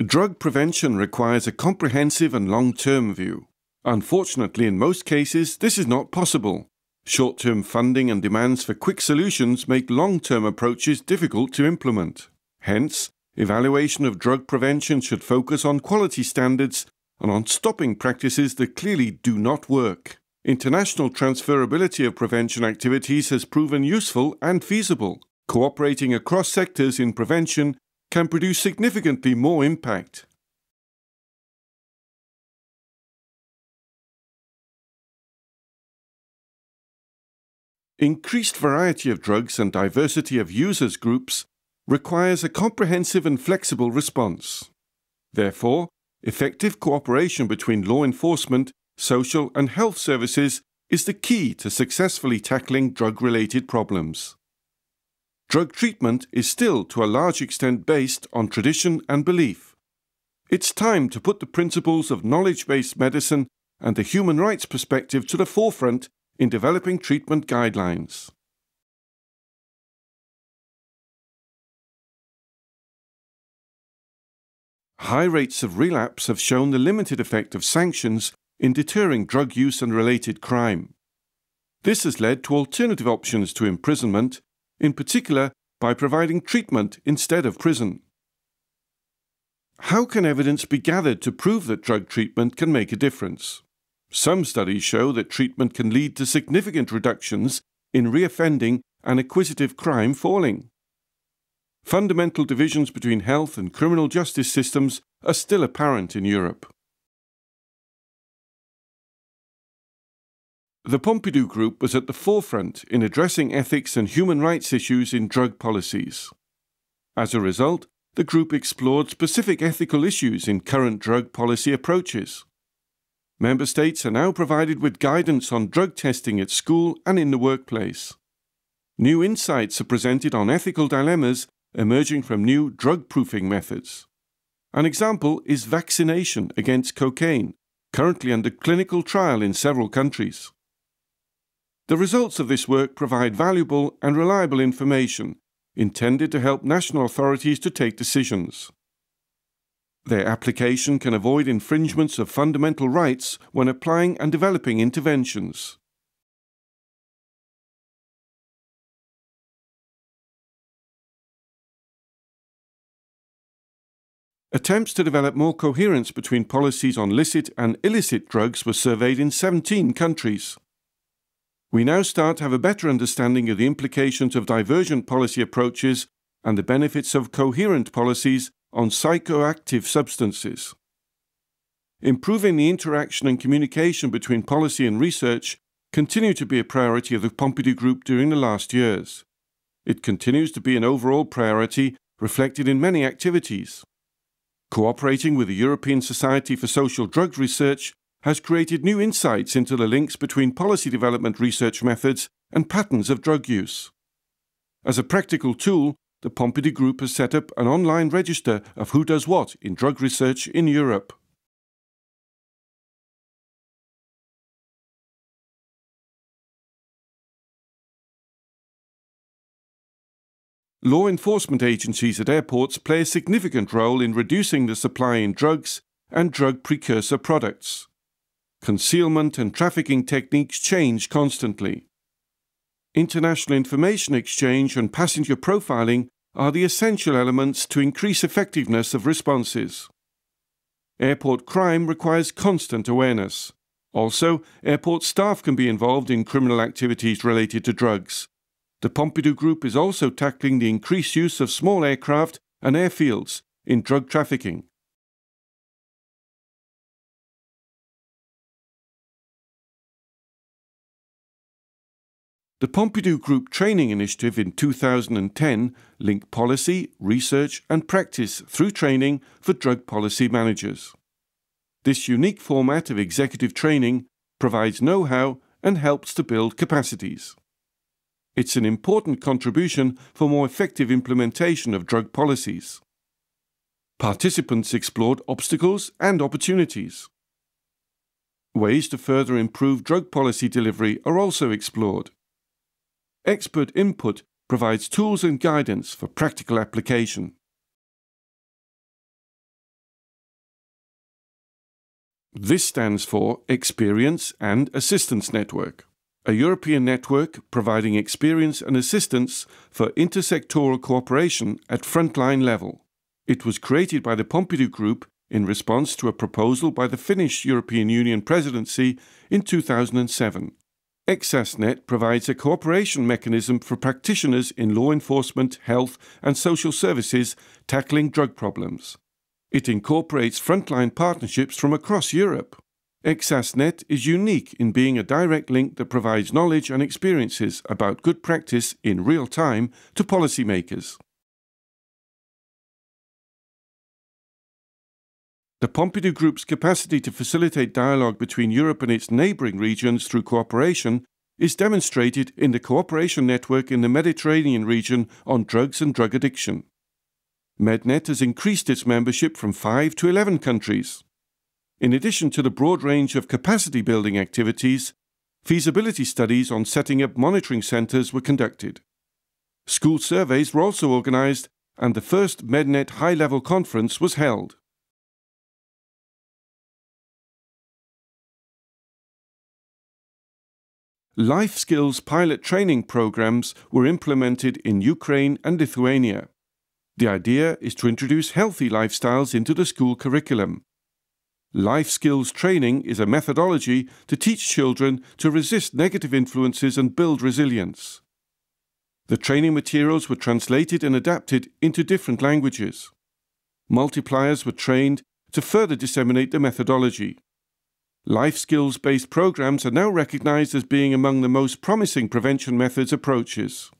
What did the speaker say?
Drug prevention requires a comprehensive and long-term view. Unfortunately, in most cases, this is not possible. Short-term funding and demands for quick solutions make long-term approaches difficult to implement. Hence, evaluation of drug prevention should focus on quality standards and on stopping practices that clearly do not work. International transferability of prevention activities has proven useful and feasible. Cooperating across sectors in prevention can produce significantly more impact. Increased variety of drugs and diversity of users groups requires a comprehensive and flexible response. Therefore, effective cooperation between law enforcement, social and health services is the key to successfully tackling drug-related problems. Drug treatment is still to a large extent based on tradition and belief. It's time to put the principles of knowledge-based medicine and the human rights perspective to the forefront in developing treatment guidelines. High rates of relapse have shown the limited effect of sanctions in deterring drug use and related crime. This has led to alternative options to imprisonment, in particular by providing treatment instead of prison. How can evidence be gathered to prove that drug treatment can make a difference? Some studies show that treatment can lead to significant reductions in reoffending and acquisitive crime falling. Fundamental divisions between health and criminal justice systems are still apparent in Europe. The Pompidou Group was at the forefront in addressing ethics and human rights issues in drug policies. As a result, the group explored specific ethical issues in current drug policy approaches. Member States are now provided with guidance on drug testing at school and in the workplace. New insights are presented on ethical dilemmas emerging from new drug-proofing methods. An example is vaccination against cocaine, currently under clinical trial in several countries. The results of this work provide valuable and reliable information intended to help national authorities to take decisions. Their application can avoid infringements of fundamental rights when applying and developing interventions. Attempts to develop more coherence between policies on licit and illicit drugs were surveyed in 17 countries. We now start to have a better understanding of the implications of divergent policy approaches and the benefits of coherent policies on psychoactive substances. Improving the interaction and communication between policy and research continue to be a priority of the Pompidou Group during the last years. It continues to be an overall priority reflected in many activities. Cooperating with the European Society for Social Drug Research has created new insights into the links between policy development research methods and patterns of drug use. As a practical tool, the Pompidou Group has set up an online register of who does what in drug research in Europe. Law enforcement agencies at airports play a significant role in reducing the supply in drugs and drug precursor products. Concealment and trafficking techniques change constantly. International information exchange and passenger profiling are the essential elements to increase effectiveness of responses. Airport crime requires constant awareness. Also, airport staff can be involved in criminal activities related to drugs. The Pompidou Group is also tackling the increased use of small aircraft and airfields in drug trafficking. The Pompidou Group Training Initiative in 2010 linked policy, research and practice through training for drug policy managers. This unique format of executive training provides know-how and helps to build capacities. It's an important contribution for more effective implementation of drug policies. Participants explored obstacles and opportunities. Ways to further improve drug policy delivery are also explored. Expert input provides tools and guidance for practical application. This stands for Experience and Assistance Network, a European network providing experience and assistance for intersectoral cooperation at frontline level. It was created by the Pompidou Group in response to a proposal by the Finnish European Union presidency in 2007. EXASnet provides a cooperation mechanism for practitioners in law enforcement, health and social services tackling drug problems. It incorporates frontline partnerships from across Europe. EXASnet is unique in being a direct link that provides knowledge and experiences about good practice in real time to policymakers. The Pompidou Group's capacity to facilitate dialogue between Europe and its neighbouring regions through cooperation is demonstrated in the cooperation network in the Mediterranean region on drugs and drug addiction. Mednet has increased its membership from 5 to 11 countries. In addition to the broad range of capacity-building activities, feasibility studies on setting up monitoring centres were conducted. School surveys were also organised, and the first Mednet high-level conference was held. Life skills pilot training programs were implemented in Ukraine and Lithuania. The idea is to introduce healthy lifestyles into the school curriculum. Life skills training is a methodology to teach children to resist negative influences and build resilience. The training materials were translated and adapted into different languages. Multipliers were trained to further disseminate the methodology. Life skills-based programs are now recognized as being among the most promising prevention methods approaches.